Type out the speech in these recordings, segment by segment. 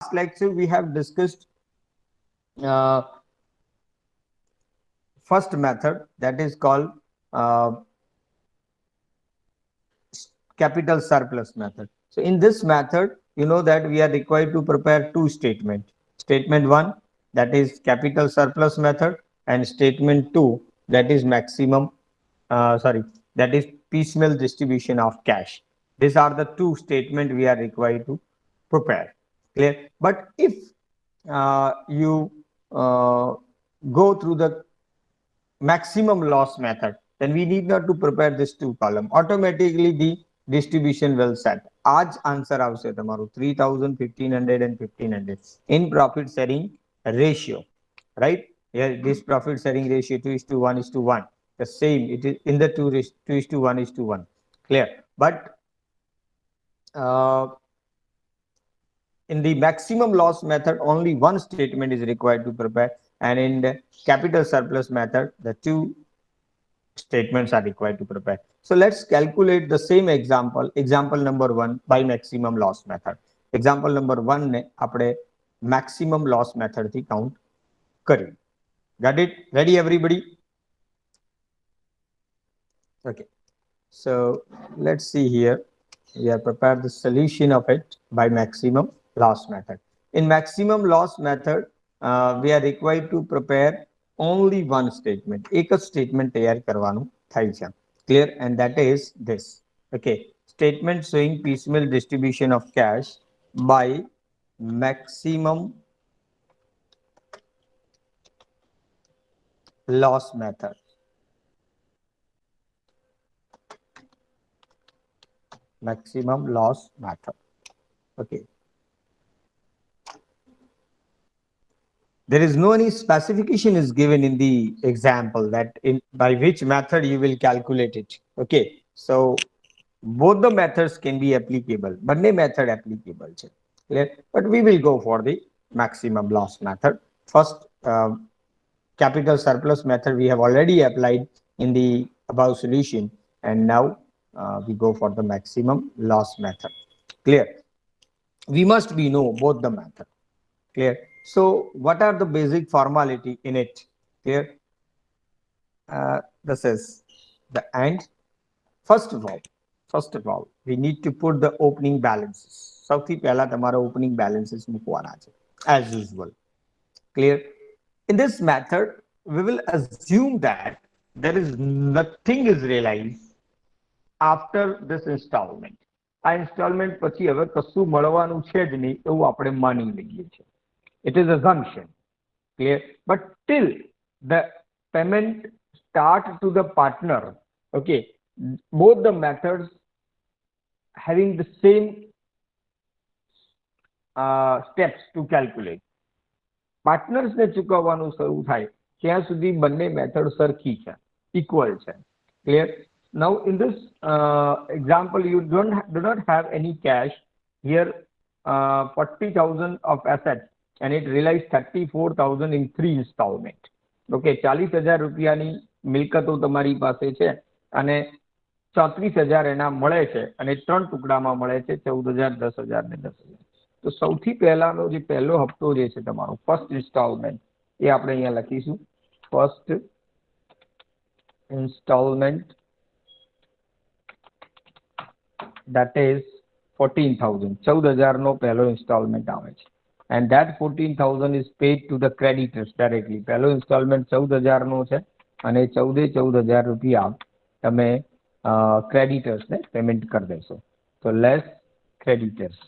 last lecture we have discussed uh, first method, that is called uh, capital surplus method. So in this method, you know that we are required to prepare two statements. Statement 1, that is capital surplus method, and statement 2, that is that is piecemeal distribution of cash. These are the two statements we are required to prepare. Clear? But if you go through the maximum loss method, then we need not to prepare this two column. Automatically the distribution will set. Aaj answer avse tamaru 3000, 1500 and 1500 in profit sharing ratio, right? Yeah, this profit sharing ratio 2 is to 1 is to 1. The same, it is in the 2 is to 1 is to 1. Clear? But uh, in the maximum loss method, only one statement is required to prepare, and in the capital surplus method, the two statements are required to prepare. So let's calculate the same example. Example number 1 by maximum loss method. Example number 1 ને આપણે maximum loss method થી count કર્યું. Got it? Ready everybody? Okay. So let's see here. We have prepared the solution of it by maximum loss method. In maximum loss method, we are required to prepare only one statement. એક જ statement તૈયાર કરવાનું થાય છે. Clear? And that is this. Okay. Statement showing piecemeal distribution of cash by maximum loss method. Maximum loss method. Okay. There is no any specification is given in the example that in by which method you will calculate it. Okay. So both the methods can be applicable. બંને method applicable છે. Clear? But we will go for the maximum loss method. First, capital surplus method we have already applied in the above solution, and now we go for the maximum loss method. Clear? We must be know both the method. Clear? So what are the basic formality in it? Clear? This is the end. First of all, we need to put the opening balances. સૌથી પહેલા તમારા opening balances મૂકવાના છે as usual. Clear? In this method, we will assume that there is nothing is realized after this installment. આ installment પછી હવે કશું મળવાનું છે જ નહીં એવું આપણે માની લઈએ છીએ. It is assumption. Clear? But till the payment start to the partner, okay, both the methods having the same steps to calculate. Partners ને ચૂકવવાનું શરૂ થાય ત્યાં સુધી બંને મેથડ સરખી છે, equal છે. Clear? Now in this example, you do not have any cash here. 40,000 of assets, and it realized 34,000 in 3 installment. Okay, 40,000 રૂપિયાની મિલકતો તમારી પાસે છે અને 34,000 એના મળે છે, અને 3 ટુકડામાં મળે છે, 14,000, 10,000 ને 10,000. તો સૌથી પહેલાનો જે પહેલો હપ્તો જે છે તમારો ફર્સ્ટ ઇન્સ્ટોલમેન્ટ, એ આપણે અહીંયા લખીશું ફર્સ્ટ ઇન્સ્ટોલમેન્ટ, that is 14,000. 14,000 નો પહેલો ઇન્સ્ટોલમેન્ટ આવે છે, and that 14,000 is paid to the creditors directly. પહેલો ઇન્સ્ટોલમેન્ટ 14,000 નો છે અને 14,000 રૂપિયા તમે ક્રેડિટર્સ ને પેમેન્ટ કરી દેશો. તો લેસ ક્રેડિટર્સ,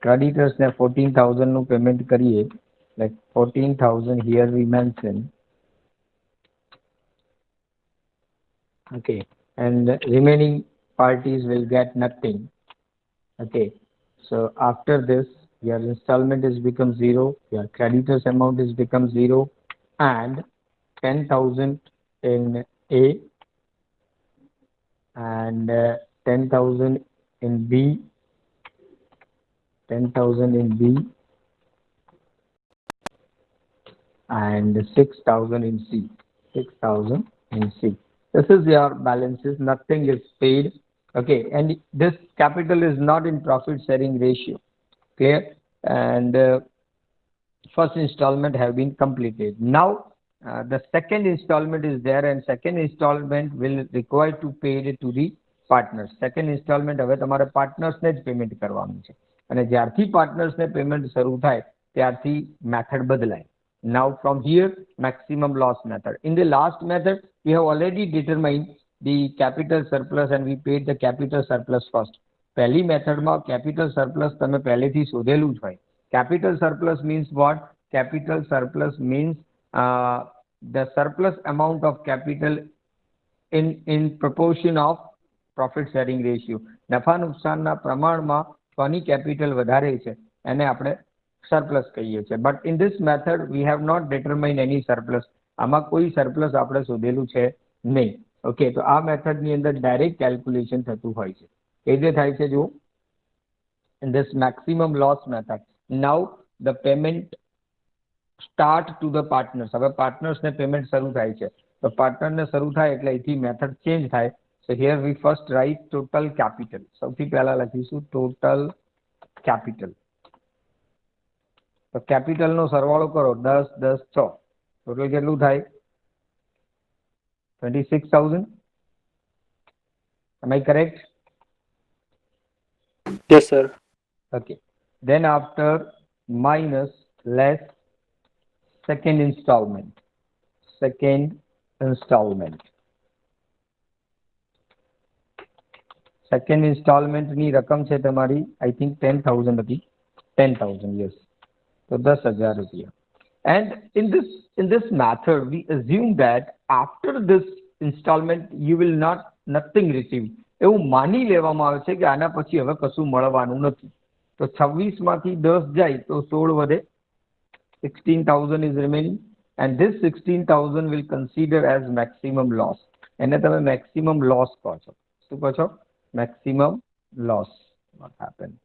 ક્રેડિટર્સ ને 14,000 નું પેમેન્ટ કરીએ. Like 14,000 here we mention. Okay, and remaining parties will get nothing. Okay, so after this your installment is become 0, your creditors amount is become 0, and 10,000 in A and 10,000 in B, 10,000 in B, and 6,000 in C, 6,000 in C. This is your balances, nothing is paid. Okay, and this capital is not in profit sharing ratio. Clear? And first installment have been completed. Now the second installment is there, and second installment will require to pay it to the partners. Second installment હવે તમારે partners ને જ payment કરવાનું છે, અને જ્યારથી partners ને payment શરૂ થાય ત્યારથી method બદલાય. Now from here maximum loss method. In the last method we have already determined the capital surplus and we paid the capital surplus first. પહેલી મેથડમાં capital surplus તમે પહેલેથી શોધેલું જ હોય. Capital surplus means what? Capital surplus means the surplus amount of capital in proportion of profit sharing ratio. નફા નુકસાનના પ્રમાણમાં કોની capital વધારે છે એને આપણે surplus કહીએ છીએ. But in this method we have not determined any surplus. આમાં કોઈ surplus આપણે શોધેલું છે નહીં. ઓકે, તો આ મેથડ ની અંદર ડાયરેક્ટ કેલ્ક્યુલેશન થતું હોય છે. એ રીતે થાય છે જો in this maximum loss method. Now the payment start to the partners. હવે partners ને payment શરૂ થાય છે, તો partner ને શરૂ થાય એટલે અહીંથી method change થાય. So here we first write total capital. સૌથી પહેલા લખીશું total capital. તો capital નો સરવાળો કરો 10 10 6, ટોટલ કેટલું થાય? 26,000. Am I correct? Yes, sir. Okay. Then after minus less second installment. Second installment. Second installment ની રકમ છે તમારી I think 10,000 હતી. 10,000, yes. So 10,000 રૂપિયા. And in this method we assume that after this installment you will nothing receive. એવું માની લેવામાં આવે છે કે આના પછી હવે કશું મળવાનું નથી. તો 26 માંથી 10 જાય તો 16 વધે. 16,000 is remaining, and this 16,000 will consider as maximum loss. એને તમે maximum loss કહો છો. શું કહો છો? Maximum loss. What happened?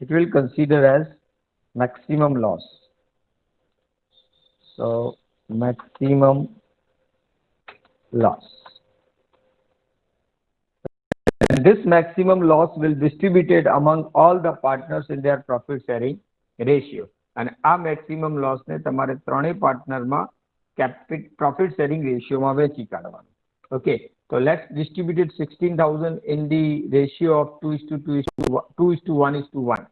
It will consider as maximum loss. So maximum loss. And this maximum loss will distributed among all the partners in their profit sharing ratio. And આ maximum loss ને તમારે ત્રણેય પાર્ટનરમાં profit sharing ratio માં વેચી કાઢવાનું. Okay, so let's distribute it 16,000 in the ratio of 2:1:1. 2:1:1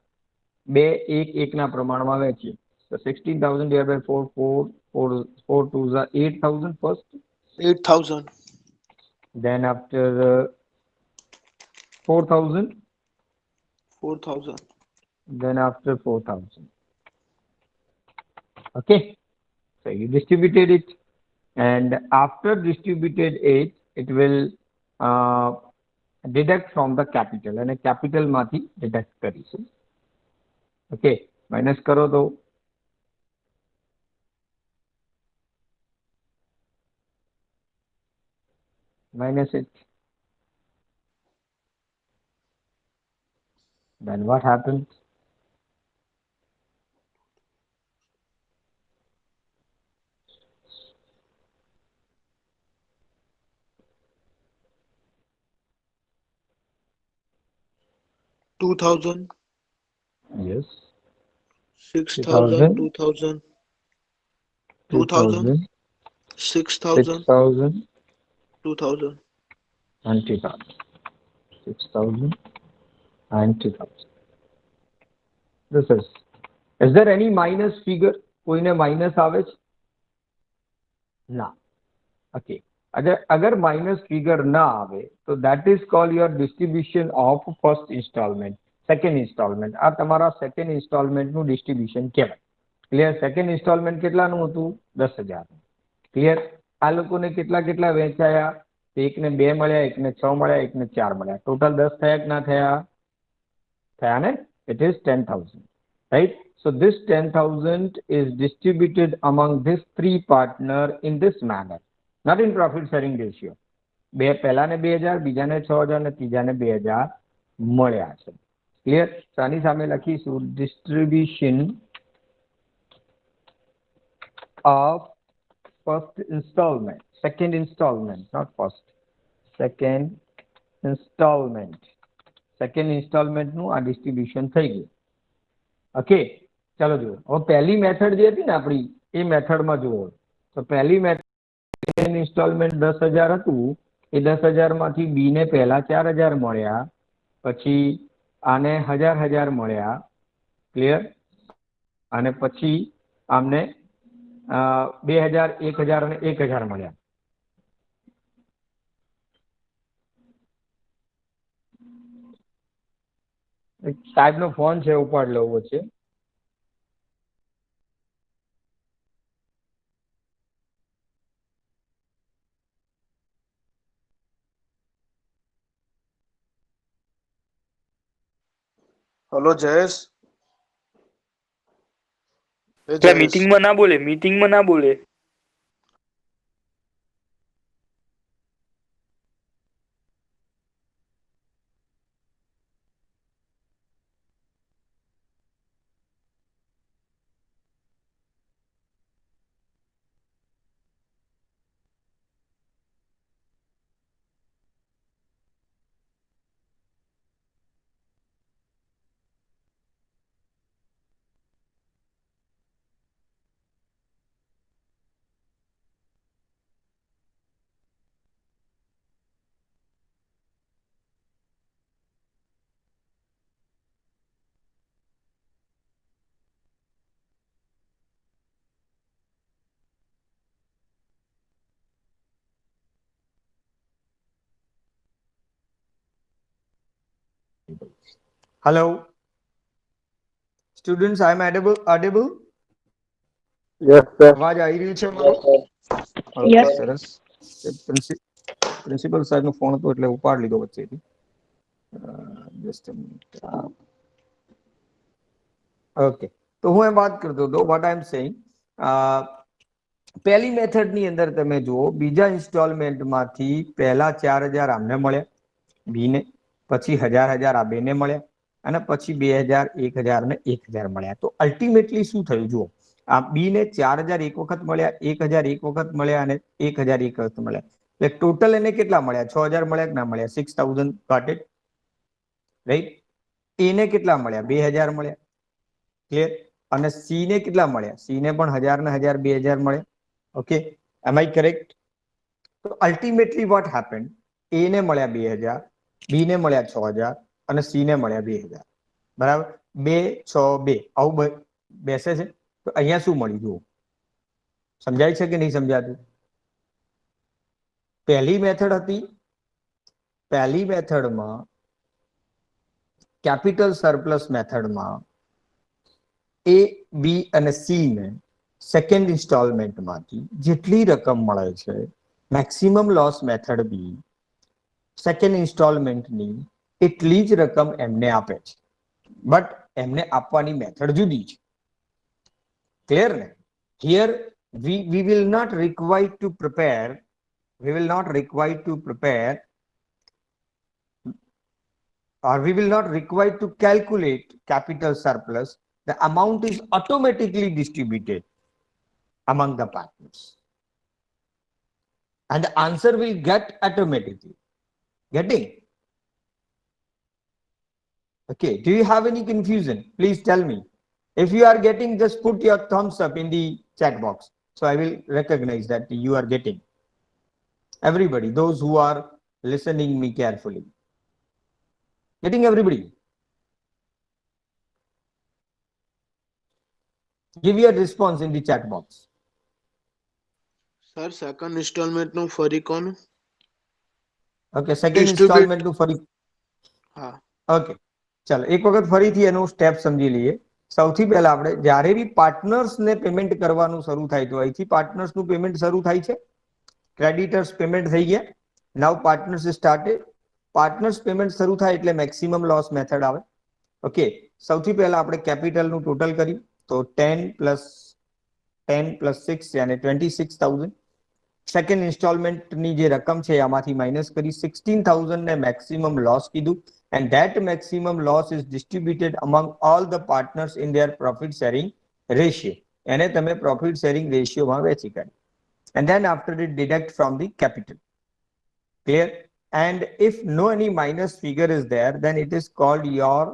ના પ્રમાણમાં વેચીએ. So 16,000 divided by 4, 4 2s are 8,000 first. 8,000. Then after 4,000. 4,000. Then after 4,000. Okay, so you distributed it, and after distributed it, it will deduct from the capital, and a capital માંથી deduct કરીશું. Okay, minus કરો તો minus it. Then what happens? $2,000. Yes. 6,000. 2,000. 2,000. 6,000. 6,000 2,000. and 2,000. 6,000 and 2,000. This is there any minus figure? કોઈને minus આવે છે? ના. Okay. अगर minus figure ना आवे तो that is called your distribution of first installment. Second installment. આ તમારા second installment નું distribution કહેવાય. Clear? Second installment કેટલાનું હતું? 10,000. Clear? આ લોકોને કેટલા કેટલા વેચાયા? એકને 2 મળ્યા, એકને 6 મળ્યા, એકને 4 મળ્યા. ટોટલ 10 થયા કે ના થયા? થયા ને? It is 10,000. Right? So this 10,000 is distributed among these three partners in this manner. Not in profit sharing ratio. પહેલાને 2,000, બીજાને 6,000 અને ત્રીજાને 2,000 મળ્યા છે. ક્લિયર? તો આની સામે લખીશું distribution of first instalment, second instalment, not first, second instalment. Second ઇન્સ્ટોલમેન્ટનું આ ડિસ્ટ્રીબ્યુશન થઈ ગયું. ઓકે, ચાલો જુઓ. હવે પહેલી મેથડ જે હતી ને આપણી, એ મેથડમાં જુઓ. તો પહેલી મેથડ ઇન્સ્ટોલમેન્ટ 10,000 હતું. એ 10,000 માંથી બી ને પહેલા 4,000 મળ્યા, પછી આને 1,000 મળ્યા. ક્લિયર? અને પછી આમને 2,000, 1,000 અને 1,000 મળ્યા. સાહેબનો ફોન છે, ઉપાડ લેવો છે. हेलो जयेश ए क्या जयेश मीटिंग में ना बोले, मीटिंग में ना बोले. Hello, students, I am audible? Yes, sir. અવાજ આવી રહ્યું છે મારો? Yes. સરસ. પ્રિન્સિપલ સાહેબ નો ફોન હતો એટલે ઉપાડ લીધો વચ્ચેથી. Just a minute. ઓકે, તો હું એમ વાત કરતો હતો, વોટ આઈ એમ સેઇંગ, પહેલી મેથડની અંદર તમે જુઓ, બીજા ઇન્સ્ટોલમેન્ટમાંથી પહેલા 4,000 આમને મળ્યા બીને, પછી 1,000 આ બેને મળ્યા, અને પછી 2,000, 1,000 ને 1,000 મળ્યા. તો અલ્ટિમેટલી શું થયું જુઓ, આ બી ને 4,000 એક વખત મળ્યા, 1,000 એક વખત મળ્યા અને 1,000 એક વખત મળ્યા. એટલે ટોટલ એને કેટલા મળ્યા? 6,000 મળ્યા કે ના મળ્યા? 6,000 ગોટ ઇટ, રાઈટ? એને કેટલા મળ્યા? 2,000 મળ્યા. ક્લિયર? અને સી ને કેટલા મળ્યા? સી ને પણ 1,000 ને 1,000, 2,000 મળ્યા. ઓકે, એમ આઈ કરેક્ટ? તો અલ્ટિમેટલી વોટ હેપન, એ ને મળ્યા 2,000, બી ને મળ્યા 6,000 અને સી ને મળ્યા 2,000. બરાબર? 2, 6, 2 આવું બેસે છે. તો અહીંયા શું મળ્યું જુઓ, સમજાય છે કે નહીં સમજાતું? પહેલી મેથડ હતી, પહેલી મેથડમાં કેપિટલ સરપ્લસ મેથડમાં એ, બી અને સી ને સેકન્ડ ઇન્સ્ટોલમેન્ટમાંથી જેટલી રકમ મળે છે, મેક્સિમમ લોસ મેથડ બી સેકન્ડ ઇન્સ્ટોલમેન્ટની એટલી જ રકમ એમને આપે છે. બટ એમને આપવાની મેથડ જુદી છે. ક્લિયર ને? Here we will not require to prepare, we will not require to prepare, or we will not require to calculate capital surplus. The amount is automatically distributed among the partners, and the answer will get automatically. Getting? Okay, do you have any confusion? Please tell me. If you are getting, just put your thumbs up in the chat box, so I will recognize that you are getting. Everybody, those who are listening me carefully, getting everybody? Give your response in the chat box. Sir second installment નું ફરી કોનું? Okay, second Distribute. installment નું ફરી. હા, okay, ચાલો એક વખત ફરીથી એનું સ્ટેપ સમજી લઈએ. સૌથી પહેલા આપણે જ્યારે બી પાર્ટનર્સ ને પેમેન્ટ કરવાનું શરૂ થાય, તો અહીંથી પાર્ટનર્સ નું પેમેન્ટ શરૂ થાય છે. ક્રેડિટર્સ પેમેન્ટ થઈ ગયા. નાઉ પાર્ટનર્સ સ્ટાર્ટેડ. પાર્ટનર્સ પેમેન્ટ શરૂ થાય એટલે મેક્સિમમ લોસ મેથડ આવે. ઓકે, સૌથી પહેલા આપણે કેપિટલ નું ટોટલ કર્યું, તો 10 + 6 यानी 26,000. સેકન્ડ ઇન્સ્ટોલમેન્ટની જે રકમ છે આમાંથી માઇનસ કરી 16,000 ને મેક્સિમમ લોસ કીધું, and that maximum loss is distributed among all the partners in their profit sharing ratio. એને તમે profit sharing ratio માં વેચી કાઢો. And then after it deduct from the capital. Clear? And if no any minus figure is there, then it is called your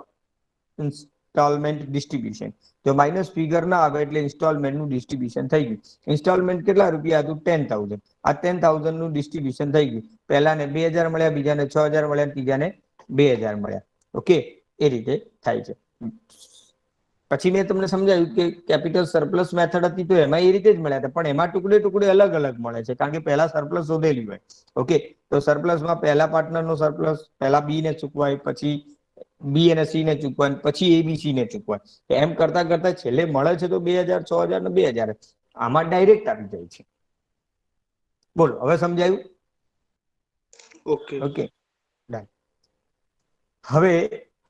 installment distribution. જો minus figure ના આવે એટલે installment નું ડિસ્ટ્રીબ્યુશન થઈ ગયું. ઇન્સ્ટોલમેન્ટ કેટલા રૂપિયા હતું? 10,000. આ 10,000 નું ડિસ્ટ્રીબ્યુશન થઈ ગયું. પહેલાને 2,000 મળ્યા, બીજાને 6,000 મળ્યા, ત્રીજાને 2,000 મળ્યા. ઓકે, એ રીતે થાય છે. પછી મેં તમને સમજાવ્યું કે કેપિટલ સરપ્લસ મેથડ હતી તો એમાં એ રીતે જ મળ્યા હતા, પણ એમાં ટુકડે ટુકડે અલગ અલગ મળે છે, કારણ કે પહેલા સરપ્લસ શોધેલી હોય. ઓકે, તો સરપ્લસમાં પહેલા પાર્ટનરનો સરપ્લસ પહેલા બી ને ચૂકવાય, પછી બી અને સી ને ચૂકવાય, પછી એબીસી ને ચૂકવાય. એમ કરતા કરતા છેલ્લે મળે છે તો 2,000, 6,000 ને 2,000. આમાં ડાયરેક્ટ આવી જાય છે. બોલો, હવે સમજાયું? ઓકે. Okay, done. હવે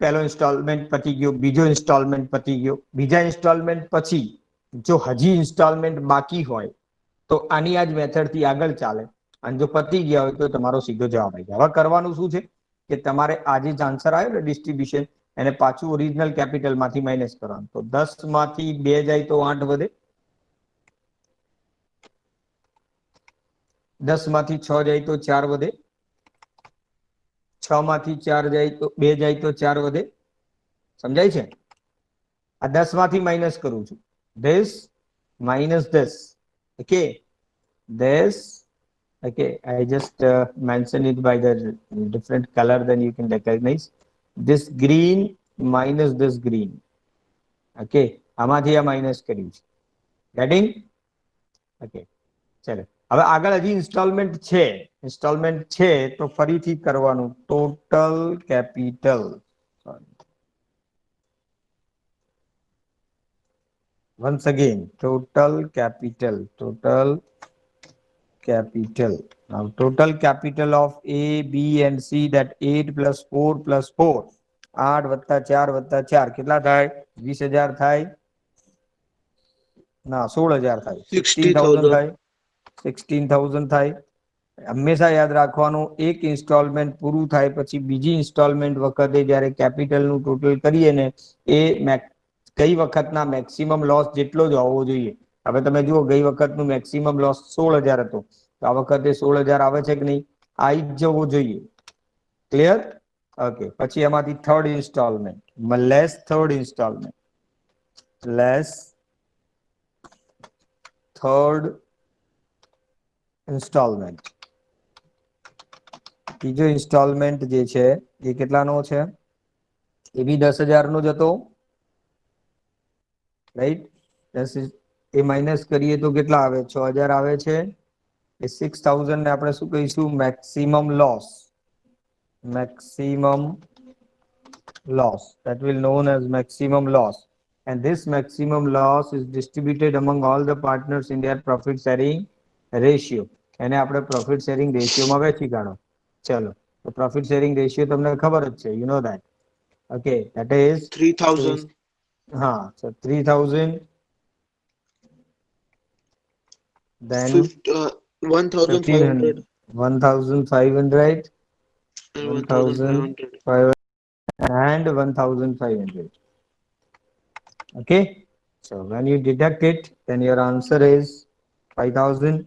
પહેલો ઇન્સ્ટોલમેન્ટ પતી ગયો, બીજો ઇન્સ્ટોલમેન્ટ પતી ગયો. બીજા ઇન્સ્ટોલમેન્ટ પછી જો હજી ઇન્સ્ટોલમેન્ટ બાકી હોય તો આની આ જ મેથડથી આગળ ચાલે, અને જો પતી ગયા હોય તો તમારો સીધો જવાબ આવી જાય. હવે કરવાનું શું છે કે તમારે આજે જ આન્સર આવ્યો ને ડિસ્ટ્રીબ્યુશન, એને પાછું ઓરિજિનલ કેપિટલ માંથી માઇનસ કરવાનું. તો 10 માંથી 2 જાય તો 8 વધે, 10 માંથી 6 જાય તો 4 વધે, 6 માંથી 4 જાય તો 2 જાય તો 4 વધે. સમજાય છે? આ 10 માંથી માઇનસ કરું છું. 10 minus 10. Okay, this. Okay, I just mentioned it by the different color, then you can recognize. This green minus this green. Okay, આમાંથી આ માઇનસ કર્યું છે. Getting? Okay, ચલો. હવે આગળ હજી ઇન્સ્ટોલમેન્ટ છે તો ફરીથી કરવાનું. Total capital, once again total capital. Now total capital of A, B and C, that 8 plus 4 plus 4, 8 વત્તા 4 વત્તા 4 કેટલા થાય? 20,000 થાય ના 16,000 થાય, 16,000 થાય, 16,000 થાય. હંમેશા યાદ રાખવાનું, એક ઇન્સ્ટોલમેન્ટ પૂરું થાય પછી બીજી ઇન્સ્ટોલમેન્ટ વખતે જ્યારે કેપિટલનું ટોટલ કરીએ ને, એ ગઈ વખતના મેક્સિમમ લોસ જેટલો જ હોવો જોઈએ. હવે તમે જુઓ, ગઈ વખતનું મેક્સિમમ લોસ 16,000 હતો, તો આ વખતે 16,000 આવે છે કે નહીં? આવી જ જવો જોઈએ. ક્લિયર? ઓકે, પછી એમાંથી third instalment, less third instalment, less third instalment. ત્રીજો ઇન્સ્ટોલમેન્ટ જે છે એ કેટલાનો છે? એ બી 10,000 નો જ હતો, રાઈટ? એ માઇનસ કરીએ તો કેટલા આવે? 6,000 આવે છે. એ 6,000 ને આપણે શું કહીશું? Maximum loss. That will known as maximum loss, and this maximum loss is distributed among all the partners in their profit sharing ratio. એને આપણે profit sharing ratio માં વેચી કાઢો. ચલો, તો profit sharing ratio તમને ખબર જ છે, you know that. Okay, that is 3,000. હા, so 3,000, then 1,500 1,500 and 1,500. 1,500 and 1,500. Okay, so when you deduct it, then your answer is 5,000.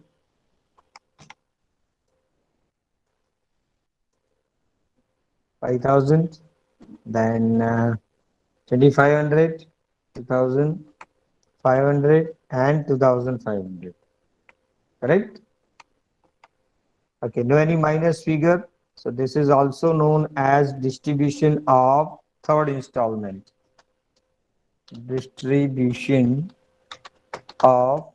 5,000, then 2,500, 2,500 and 2,500. Correct? Okay, no any minus figure. So this is also known as distribution of third installment. Distribution of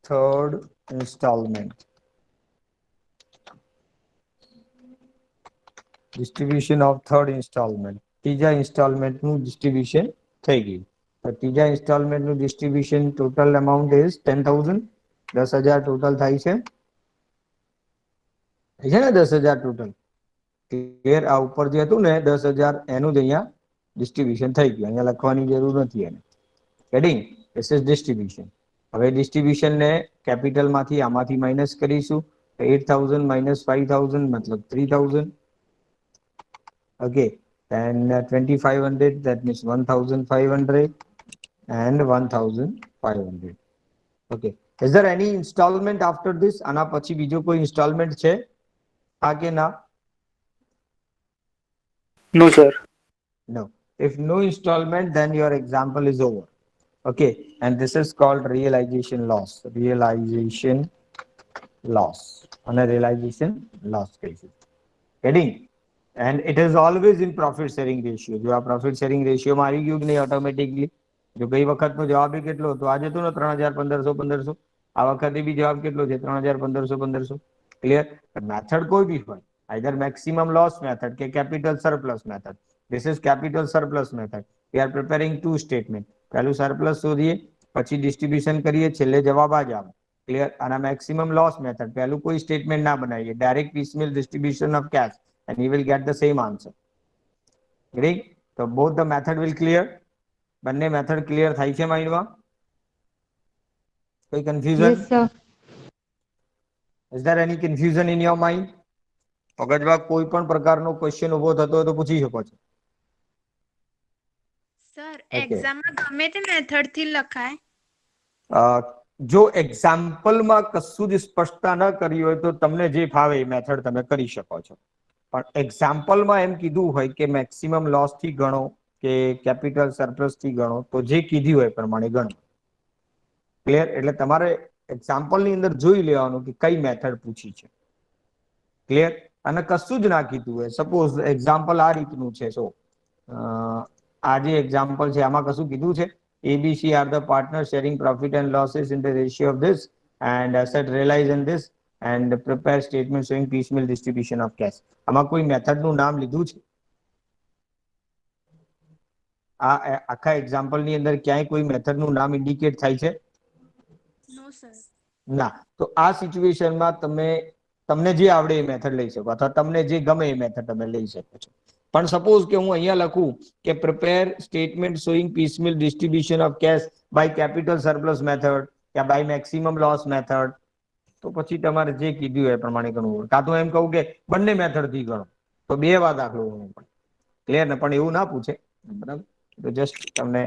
third installment. Distribution of third installment. ત્રીજા installment નું distribution થઈ ગયું. તો ત્રીજા installment નું distribution total amount is 10,000. 10,000 total થાય છે. છે ને 10,000 total. ક્લિયર? આ ઉપર જે હતું ને 10,000, એનું જ અહીંયા ડિસ્ટ્રીબ્યુશન થઈ ગયું. અહીંયા લખવાની જરૂર નથી એને. Getting? This is distribution. હવે ડિસ્ટ્રીબ્યુશન ને કેપિટલ માંથી આમાંથી માઇનસ કરીશું. 8,000 minus 5,000 મતલબ 3,000. Okay, then 2500, that means 1500 and 1500. Okay, is there any installment after this? આના પછી બીજો કોઈ installment છે? હા કે ના? નો sir. No. If no installment, then your example is over. Okay, and this is called realization loss. Realization loss. On a realization loss cases. Getting? And it is always in profit sharing ratio. જો આ profit sharing ratio માં આવી ગયું કે નહીં automatically? જો ગઈ વખતનો જવાબ એ કેટલો હતો? આજે તો ને 3000 1500 આ વખતે બી જવાબ કેટલો છે? 3000 1500. ક્લિયર? મેથડ કોઈ બી હોય, either maximum loss method કે capital surplus method. This is capital surplus method. We are preparing two statement. પહેલું surplus શોધીએ, પછી distribution કરીએ, છેલ્લે જવાબ આ જ આવે. ક્લિયર? આના maximum loss method પહેલું કોઈ સ્ટેટમેન્ટ ના બનાવીએ, direct piecemeal distribution of cash and you will get the same answer. Great? So both the method will clear. બંને મેથડ ક્લિયર થાય છે માઇન્ડમાં? કોઈ confusion? Yes, sir. Is there any confusion in your mind? મગજમાં કોઈ પણ પ્રકારનો question ઉભો થતો હોય તો પૂછી શકો છો. Sir Okay. એક્ઝામમાં ગમે તે મેથડ થી લખાય? જો એક્ઝામ્પલમાં કશું જ સ્પષ્ટતા ન કરી હોય તો તમને જે ફાવે એ મેથડ તમે કરી શકો છો. પણ એક્ઝામ્પલમાં એમ કીધું હોય કે મેક્સિમમ લોસ થી ગણો કે કેપિટલ સરપ્લસ થી ગણો, તો જે કીધું હોય એ પ્રમાણે ગણો. ક્લિયર? એટલે તમારે એક્ઝામ્પલની અંદર જોઈ લેવાનું કે કઈ મેથડ પૂછી છે. ક્લિયર? અને કશું જ ના કીધું હોય, સપોઝ એક્ઝામ્પલ આ રીતનું છે. સો આ જે એક્ઝામ્પલ છે આમાં કશું કીધું છે? ABC are the partners sharing profit and losses in the ratio of this and asset realized in this and prepare statement showing piecemeal distribution of cash. આમાં કોઈ મેથડનું નામ લીધું છે? આ આખા એક્ઝામ્પલની અંદર ક્યાંય કોઈ મેથડનું નામ ઇન્ડિકેટ થાય છે? નો સર. ના. તો આ સિચ્યુએશનમાં તમને જે આવડે એ મેથડ લઈ શકો, અથવા તમને જે ગમે એ મેથડ તમે લઈ શકો છો. પણ સપોઝ કે હું અહીંયા લખું કે prepare statement showing piecemeal distribution of cash by capital surplus method યા બાય મેક્સિમમ લોસ મેથડ, તો પછી તમારે જે કીધું એ પ્રમાણે ગણવું. કાં તો એમ કહું કે બંને મેથડ થી ગણો, તો બે વાર દાખલો ગણવો પડે. ક્લિયર ને? પણ એવું ના પૂછે, બરાબર? તો જસ્ટ તમને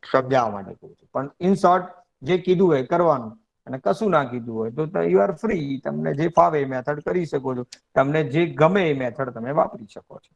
સમજાવવા માટે કહું છું. પણ ઇન શોર્ટ જે કીધું હોય કરવાનું, અને કશું ના કીધું હોય તો યુ આર ફ્રી. તમને જે ફાવે એ મેથડ કરી શકો છો, તમને જે ગમે એ મેથડ તમે વાપરી શકો છો.